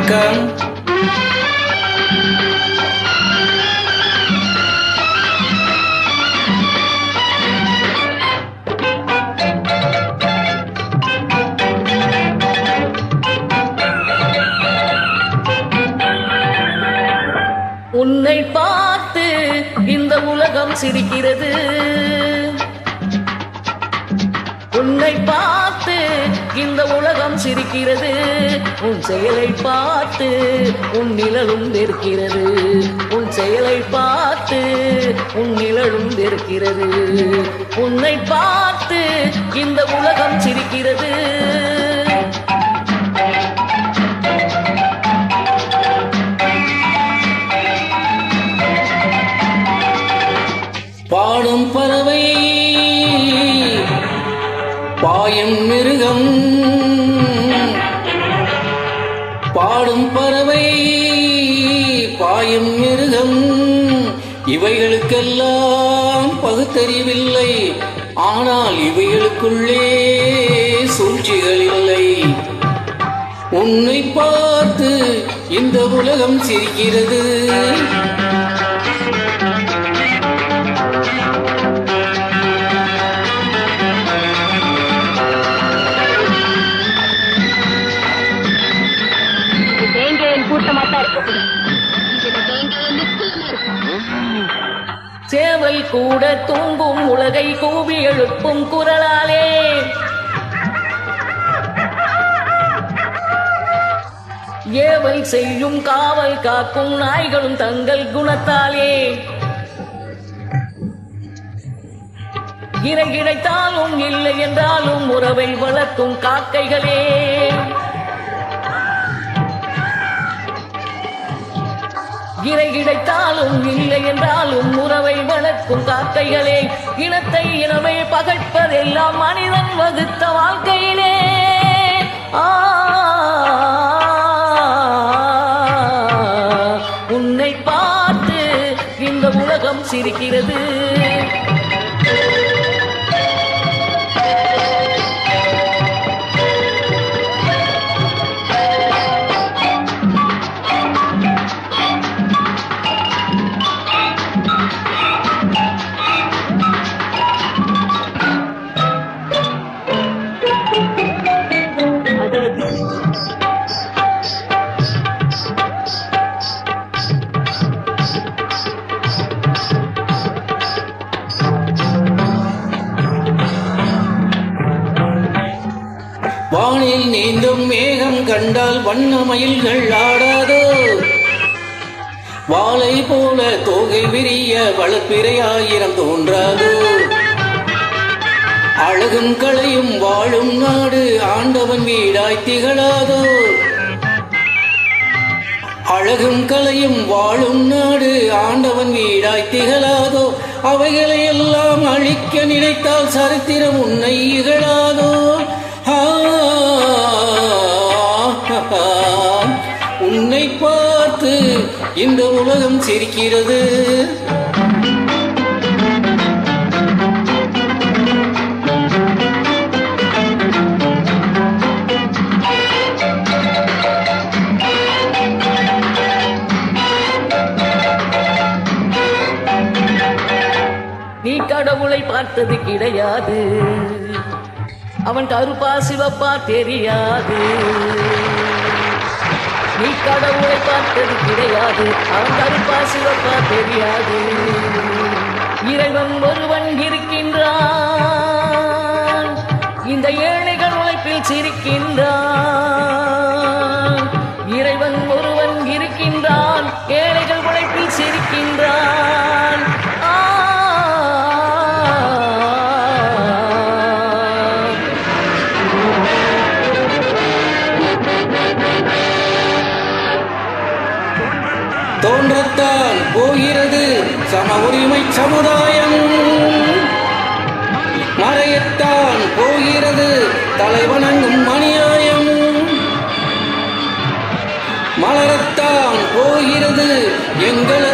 வணக்கம். உன்னை பார்த்து இந்த உலகம் சிரிக்கிறது. உன்னை பார்த்து இந்த உலகம் சிரிக்கிறது. உன் செயலை பார்த்து உன் நிழலும் வெறுக்கிறது. உன் செயலை பார்த்து உன் நிழலும் வெறுக்கிறது. உன்னை பார்த்து இந்த உலகம் சிரிக்கிறது. பாடும் பறவை பாயும் மிருகம், பாடும் பறவை பாயும் மிருகம், இவைகளுக்கெல்லாம் பகுத்தறிவில்லை. ஆனால் இவைகளுக்குள்ளே சூழ்ச்சிகள் இல்லை. உன்னை பார்த்து இந்த உலகம் சிரிக்கிறது. சேவல் கூட தூங்கும் உலகை கூவி எழுப்பும் குரலாலே, ஏவல் செய்யும் காவல் காக்கும் நாய்களும் தங்கள் குணத்தாலே, இறை கிடைத்தாலும் இல்லை என்றாலும் உறவை வளர்க்கும் காக்கைகளே, இறை கிடைத்தாலும் இல்லை என்றாலும் உறவை வளர்க்கும் காக்கைகளே, இனத்தை இனமே பகைப்பதெல்லாம் மனிதன் வகுத்த வாழ்க்கையிலே. உன்னை பார்த்து இந்த உலகம் சிரிக்கிறது. வானில் நீந்தும் மேகம் கண்டால் வண்ண மயில்கள் ஆடாதோ, வாளை போல தோகை விரிய வளர்ப்பிறை ஆயிரம் தோன்றாதோ, அழகும் களையும் வாழும் நாடு ஆண்டவன் வீடாய் திகழாதோ, அழகும் களையும் வாழும் நாடு ஆண்டவன் வீடாய் திகழாதோ, அவைகளை எல்லாம் அழிக்க நினைத்தால் சரித்திரம் உன்னை இகழாதோ. உன்னை பார்த்து இந்த உலகம் சிரிக்கிறது. நீ கடவுளை பார்த்தது கிடையாது, அவன் கருப்பா சிவப்பா தெரியாது. நீ கடவுளை பார்த்தது கிடையாது, அவன் கருப்பா சிவப்பா தெரியாது. இறைவன் ஒருவன் இருக்கின்றான், இந்த ஏழைகள் உழைப்பில் சிரிக்கின்றான். இறைவன் ஒருவன் இருக்கின்றான், ஏழைகள் உழைப்பில் சிரிக்கின்றான். தோன்றத்தான் போகிறது சம உரிமை சமுதாயம், மறையத்தான் போகிறது தலைவணங்கும் அநியாயம், மலரத்தான் போகிறது எங்கள்